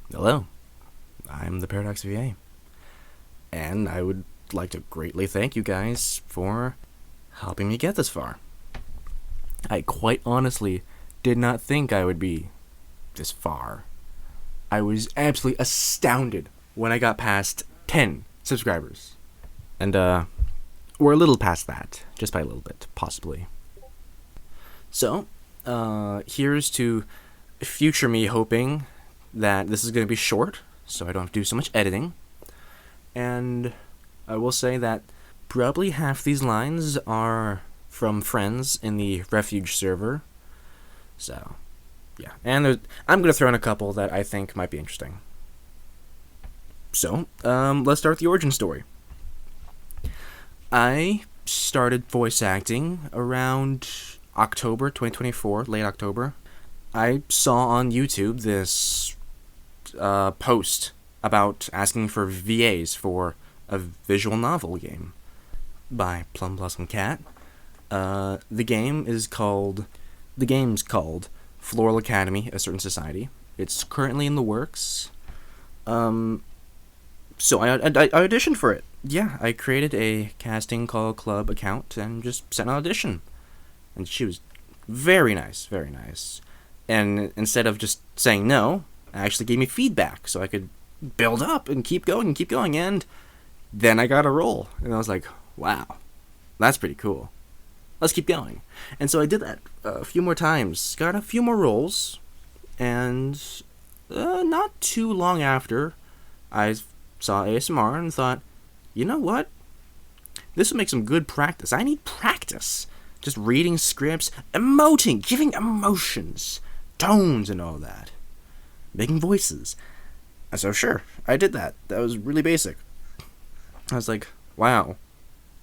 Hello, I'm the ParadoxVA, and I would like to greatly thank you guys for helping me get this far. I quite honestly did not think I would be this far. I was absolutely astounded when I got past 10 subscribers. And, we're a little past that, just by a little bit, possibly. So, here's to future me hoping that this is going to be short, so I don't have to do so much editing. And I will say that probably half these lines are from friends in the Refuge server. So, yeah. And I'm going to throw in a couple that I think might be interesting. So, let's start with the origin story. I started voice acting around October 2024, late October. I saw on YouTube this post about asking for VAs for a visual novel game by Plum Blossom Cat. The game's called Floral Academy: A Certain Society. It's currently in the works. So I auditioned for it. Yeah, I created a casting call club account and just sent an audition. And she was very nice, very nice. And instead of just saying no, actually gave me feedback so I could build up and keep going. And then I got a role. And I was like, wow, that's pretty cool. Let's keep going. And so I did that a few more times. Got a few more roles. And not too long after, I saw ASMR and thought, you know what? This would make some good practice. I need practice. Just reading scripts, emoting, giving emotions, tones and all that. Making voices. So sure, I did that. That was really basic. I was like, wow,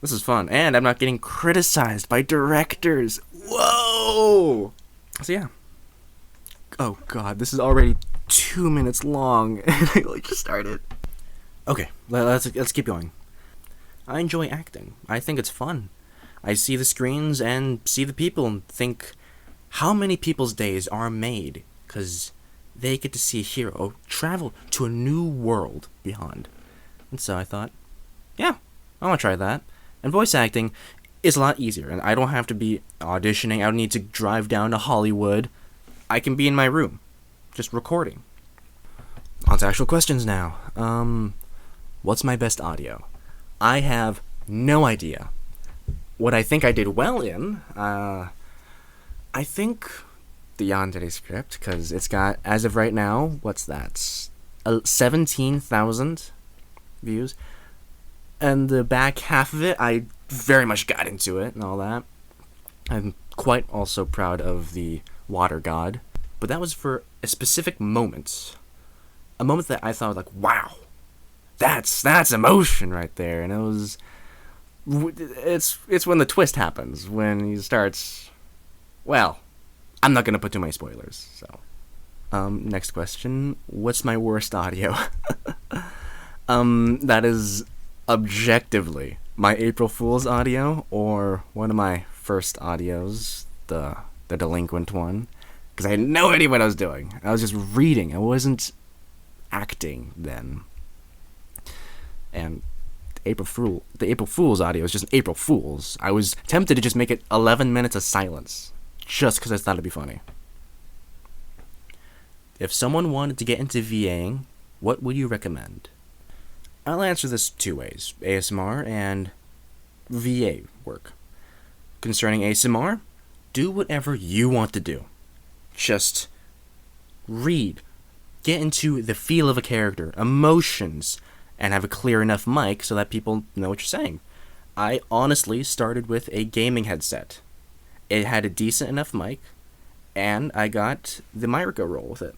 this is fun. And I'm not getting criticized by directors. Whoa! So yeah. Oh god, this is already 2 minutes long and I just started. Okay, let's keep going. I enjoy acting. I think it's fun. I see the screens and see the people and think, how many people's days are made because they get to see a hero travel to a new world beyond. And so I thought, yeah, I want to try that. And voice acting is a lot easier, and I don't have to be auditioning. I don't need to drive down to Hollywood. I can be in my room, just recording. On to actual questions now. What's my best audio? I have no idea. What I think I did well in, I think the Yandere script, because it's got, as of right now, what's that? 17,000 views. And the back half of it, I very much got into it and all that. I'm quite also proud of the Water God. But that was for a specific moment. A moment that I thought, like, wow. That's emotion right there. And it's when the twist happens, when he starts, well, I'm not gonna put too many spoilers, so. Next question, what's my worst audio? That is objectively my April Fool's audio, or one of my first audios, the delinquent one, because I had no idea what I was doing. I was just reading, I wasn't acting then. And the April Fool's audio is just an April Fool's. I was tempted to just make it 11 minutes of silence, just because I thought it'd be funny. If someone wanted to get into VAing, what would you recommend? I'll answer this two ways, ASMR and VA work. Concerning ASMR, do whatever you want to do. Just read, get into the feel of a character, emotions, and have a clear enough mic so that people know what you're saying. I honestly started with a gaming headset. It had a decent enough mic, and I got the micro roll with it.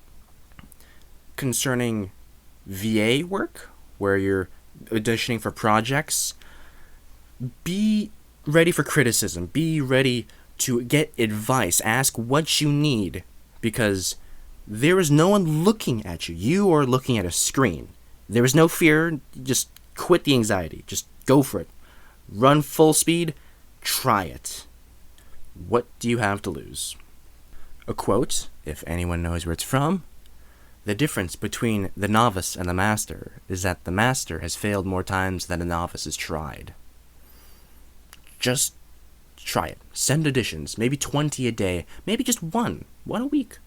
Concerning VA work, where you're auditioning for projects, be ready for criticism. Be ready to get advice. Ask what you need, because there is no one looking at you. You are looking at a screen. There is no fear. Just quit the anxiety. Just go for it. Run full speed. Try it. What do you have to lose? A quote, if anyone knows where it's from. The difference between the novice and the master is that the master has failed more times than the novice has tried. Just try it. Send auditions, maybe 20 a day, maybe just one a week.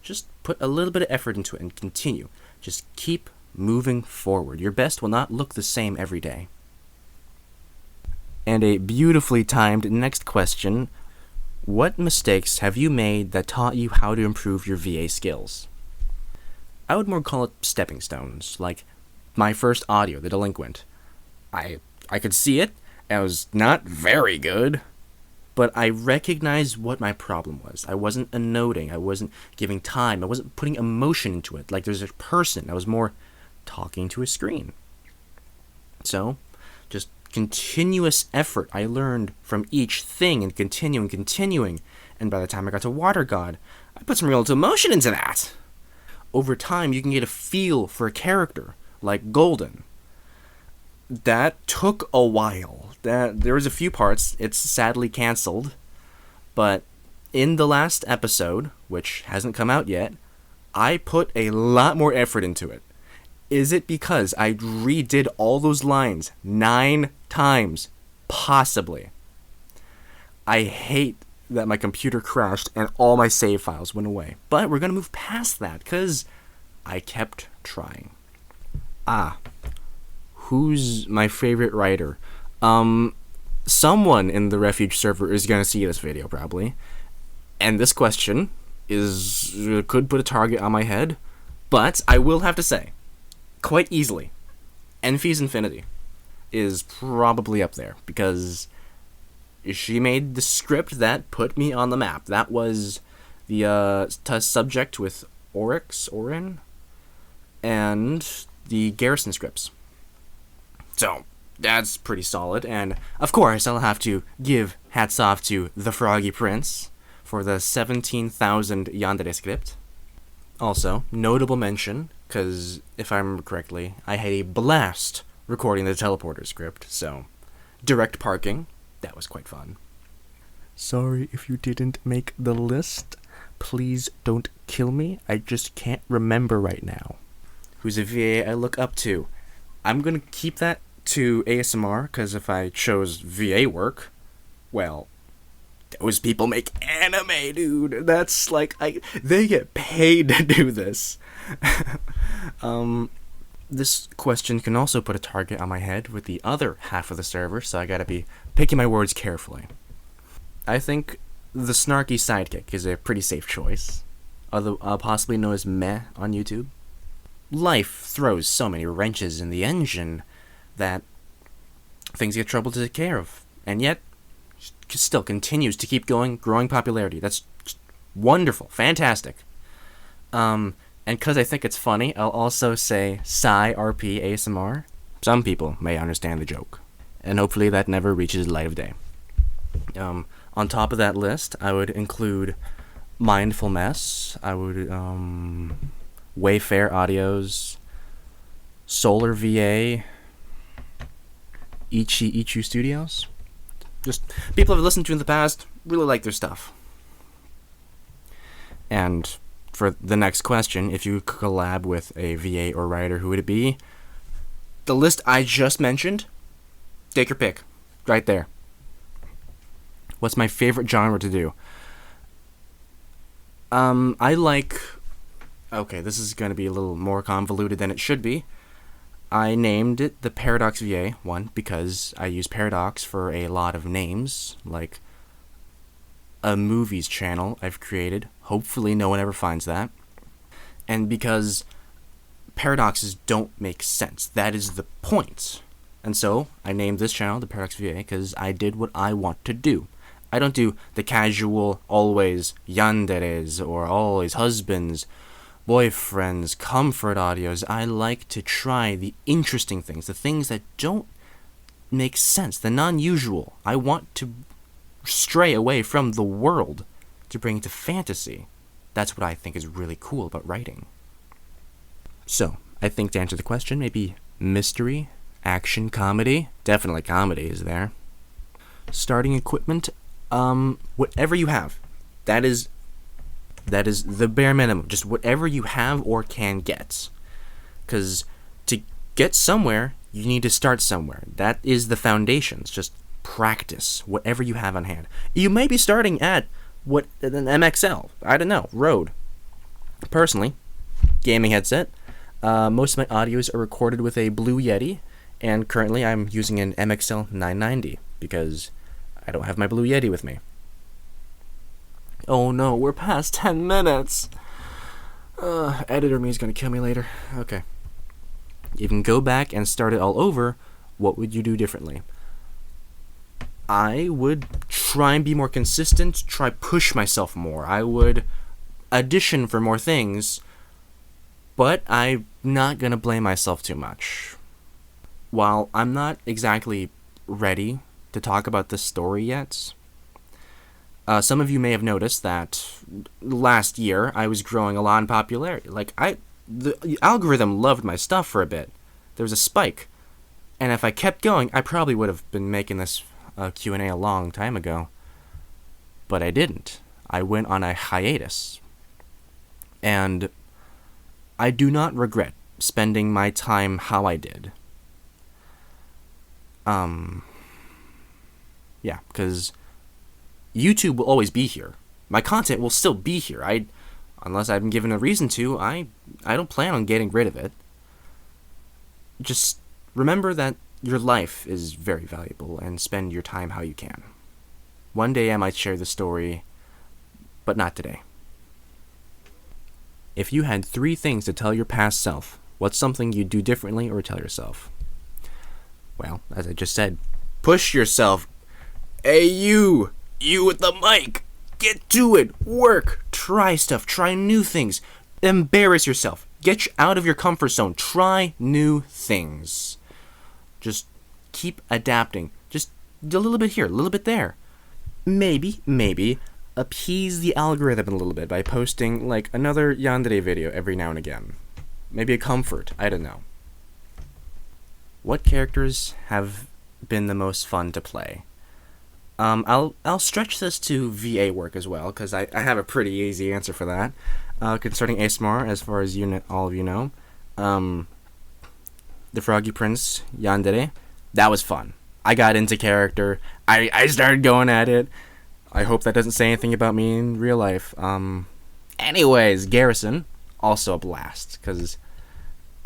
Just put a little bit of effort into it and continue. Just keep moving forward. Your best will not look the same every day. And a beautifully timed next question: what mistakes have you made that taught you how to improve your VA skills? I would more call it stepping stones, like my first audio, The Delinquent. I could see it, and it was not very good, but I recognized what my problem was. I wasn't emoting, I wasn't giving time, I wasn't putting emotion into it, like there's a person. I was more talking to a screen. So, just continuous effort. I learned from each thing and continuing, and by the time I got to Water God, I put some real emotion into that. Over time, you can get a feel for a character, like Golden. That took a while. There was a few parts. It's sadly canceled. But in the last episode, which hasn't come out yet, I put a lot more effort into it. Is it because I redid all those lines 9 times? Possibly. I hate that my computer crashed and all my save files went away. But we're going to move past that because I kept trying. Who's my favorite writer? Someone in the Refuge server is going to see this video probably. And this question could put a target on my head. But I will have to say, quite easily, Enfy's Infinity is probably up there because she made the script that put me on the map. That was the subject with Orin, and the Garrison scripts. So, that's pretty solid, and of course I'll have to give hats off to the Froggy Prince for the 17,000 yandere script. Also, notable mention, because if I remember correctly, I had a blast recording the teleporter script, so direct parking. That was quite fun. Sorry if you didn't make the list. Please don't kill me. I just can't remember right now. Who's a VA I look up to? I'm going to keep that to ASMR, because if I chose VA work, well, those people make anime, dude. That's like, they get paid to do this. This question can also put a target on my head with the other half of the server, so I gotta be picking my words carefully. I think the snarky sidekick is a pretty safe choice, although possibly known as Meh on YouTube. Life throws so many wrenches in the engine that things get trouble to take care of, and yet still continues to keep going, growing popularity. That's wonderful, fantastic. And because I think it's funny, I'll also say Psy RP ASMR. Some people may understand the joke, and hopefully that never reaches the light of day. On top of that list, I would include Mindful Mess. I would Wayfair Audios, Solar VA, Ichu Studios. Just people I've listened to in the past, really like their stuff. And for the next question, if you could collab with a VA or writer, who would it be? The list I just mentioned, take your pick. Right there. What's my favorite genre to do? I like... Okay, this is going to be a little more convoluted than it should be. I named it the ParadoxVA one because I use Paradox for a lot of names, like a movies channel I've created. Hopefully no one ever finds that. And because paradoxes don't make sense. That is the point. And so I named this channel the ParadoxVA because I did what I want to do. I don't do the casual, always yanderes or always husbands, boyfriends, comfort audios. I like to try the interesting things, the things that don't make sense, the non-usual. I want to stray away from the world to bring it to fantasy. That's what I think is really cool about writing. So, I think to answer the question, maybe mystery, action, comedy. Definitely comedy is there. Starting equipment, whatever you have. That is That is the bare minimum. Just whatever you have or can get. Because to get somewhere, you need to start somewhere. That is the foundations. Just practice whatever you have on hand. You may be starting at an MXL. I don't know. Rode. Personally, gaming headset. Most of my audios are recorded with a Blue Yeti, and currently I'm using an MXL 990 because I don't have my Blue Yeti with me. Oh no, we're past 10 minutes. Editor me is gonna kill me later. Okay. You can go back and start it all over. What would you do differently? I would try and be more consistent, try push myself more. I would audition for more things, but I'm not gonna blame myself too much. While I'm not exactly ready to talk about this story yet, some of you may have noticed that last year I was growing a lot in popularity. The algorithm loved my stuff for a bit. There was a spike, and if I kept going, I probably would have been making this Q&A a long time ago. But I didn't. I went on a hiatus. And I do not regret spending my time how I did. Yeah, because YouTube will always be here. My content will still be here. Unless I've been given a reason to, I don't plan on getting rid of it. Just remember that your life is very valuable and spend your time how you can. One day I might share the story, but not today. If you had 3 things to tell your past self, what's something you'd do differently or tell yourself? Well, as I just said, push yourself. Hey, you with the mic, get to it, work, try stuff, try new things, embarrass yourself, get out of your comfort zone, try new things. Just keep adapting, just a little bit here, a little bit there. Maybe, appease the algorithm a little bit by posting like another yandere video every now and again. Maybe a comfort, I don't know. What characters have been the most fun to play? I'll stretch this to VA work as well, because I have a pretty easy answer for that. Concerning ASMR, as far as all of you know, the Froggy Prince Yandere, that was fun. I got into character. I started going at it. I hope that doesn't say anything about me in real life. Anyways, Garrison, also a blast, because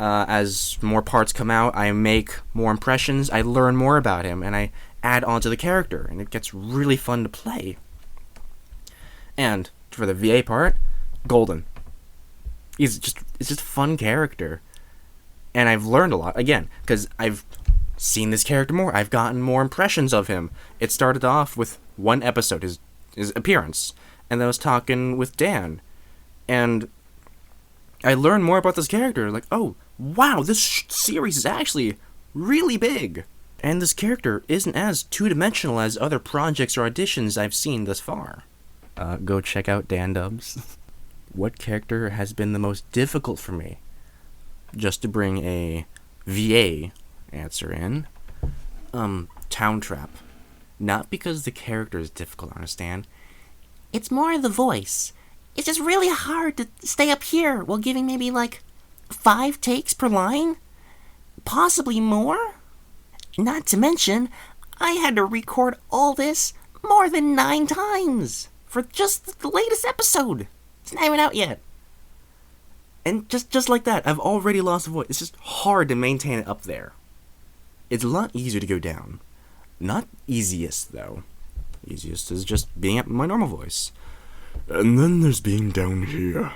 as more parts come out, I make more impressions, I learn more about him, and I add on to the character, and it gets really fun to play. And for the VA part, Golden. It's just a fun character. And I've learned a lot, again, because I've seen this character more. I've gotten more impressions of him. It started off with one episode, his appearance, and then I was talking with Dan. And I learned more about this character. Like, oh, wow, this series is actually really big. And this character isn't as two-dimensional as other projects or auditions I've seen thus far. Go check out Dan Dubs. What character has been the most difficult for me? Just to bring a VA answer in. Town Trap. Not because the character is difficult to understand. It's more the voice. It's just really hard to stay up here while giving maybe 5 takes per line? Possibly more? Not to mention, I had to record all this more than 9 times for just the latest episode. It's not even out yet. And just like that, I've already lost a voice. It's just hard to maintain it up there. It's a lot easier to go down. Not easiest, though. Easiest is just being at my normal voice. And then there's being down here.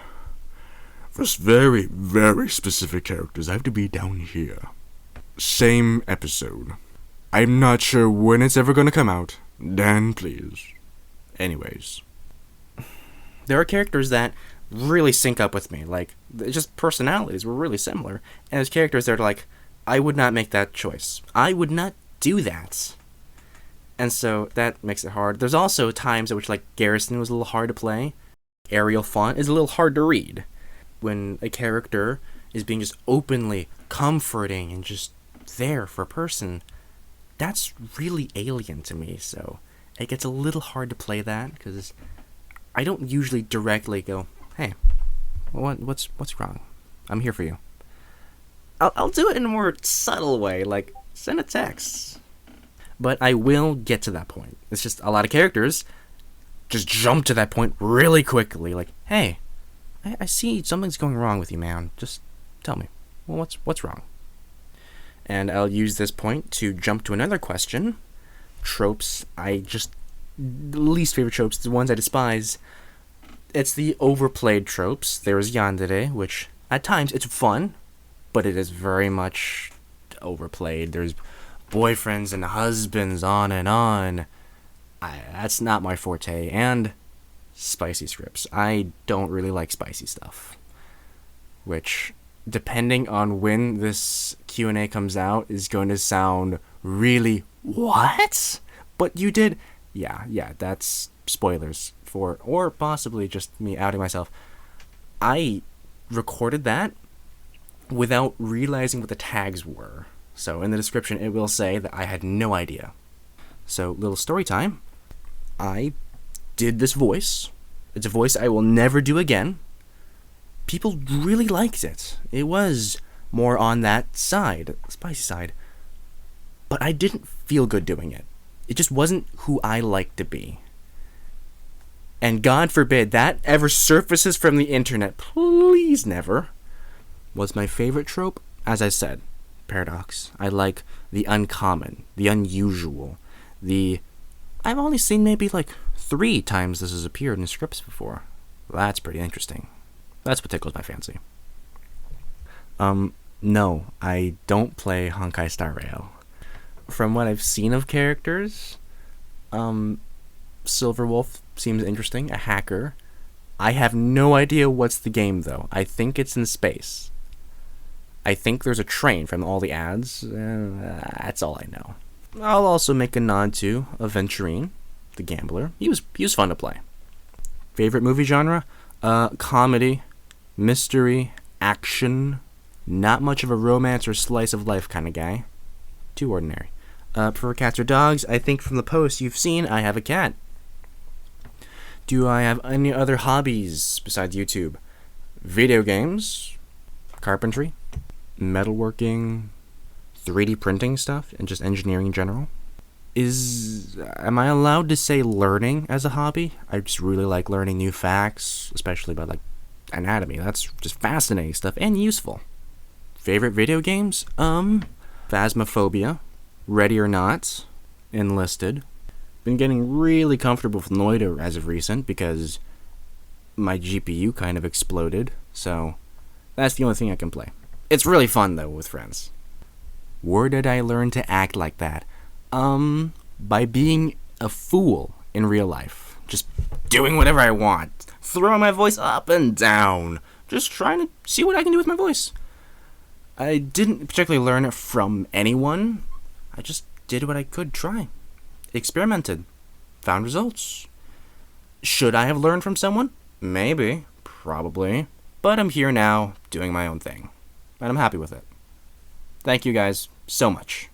For very, very specific characters, I have to be down here. Same episode. I'm not sure when it's ever gonna come out. Dan, please. Anyways. There are characters that really sync up with me. Just personalities were really similar. And there's characters that are I would not make that choice. I would not do that. And so that makes it hard. There's also times at which Garrison was a little hard to play. Arial font is a little hard to read. When a character is being just openly comforting and just there for a person, that's really alien to me. So it gets a little hard to play that because I don't usually directly go, hey, what's wrong? I'm here for you. I'll do it in a more subtle way, like send a text. But I will get to that point. It's just a lot of characters just jump to that point really quickly, like, hey, I see something's going wrong with you, man. Just tell me, well, what's wrong? And I'll use this point to jump to another question. Tropes, the least favorite tropes, the ones I despise. It's the overplayed tropes. There is yandere, which at times it's fun, but it is very much overplayed. There's boyfriends and husbands on and on. That's not my forte. And spicy scripts. I don't really like spicy stuff. Which, depending on when this Q&A comes out, is going to sound really, what? But you did... Yeah, that's spoilers for... Or possibly just me outing myself. I recorded that without realizing what the tags were. So in the description, it will say that I had no idea. So, little story time. I did this voice. It's a voice I will never do again. People really liked it. It was more on that side, spicy side. But I didn't feel good doing it. It just wasn't who I like to be. And God forbid that ever surfaces from the internet. Please never. Was my favorite trope? As I said, Paradox. I like the uncommon, the unusual, I've only seen maybe like 3 times this has appeared in scripts before. That's pretty interesting. That's what tickles my fancy. No, I don't play Honkai Star Rail. From what I've seen of characters, Silverwolf seems interesting, a hacker. I have no idea what's the game though. I think it's in space. I think there's a train from all the ads. That's all I know. I'll also make a nod to Aventurine, the gambler. He was fun to play. Favorite movie genre? Comedy, mystery, action. Not much of a romance or slice of life kind of guy. Too ordinary. Prefer cats or dogs? I think from the post you've seen, I have a cat. Do I have any other hobbies besides YouTube? Video games, carpentry, metalworking, 3D printing stuff, and just engineering in general. Am I allowed to say learning as a hobby? I just really like learning new facts, especially about like anatomy. That's just fascinating stuff and useful. Favorite video games? Phasmophobia, Ready or Not, Enlisted. Been getting really comfortable with Noida as of recent because my GPU kind of exploded, so that's the only thing I can play. It's really fun though with friends. Where did I learn to act like that? By being a fool in real life. Just doing whatever I want. Throwing my voice up and down. Just trying to see what I can do with my voice. I didn't particularly learn it from anyone. I just did what I could try. Experimented. Found results. Should I have learned from someone? Maybe. Probably. But I'm here now, doing my own thing. And I'm happy with it. Thank you guys so much.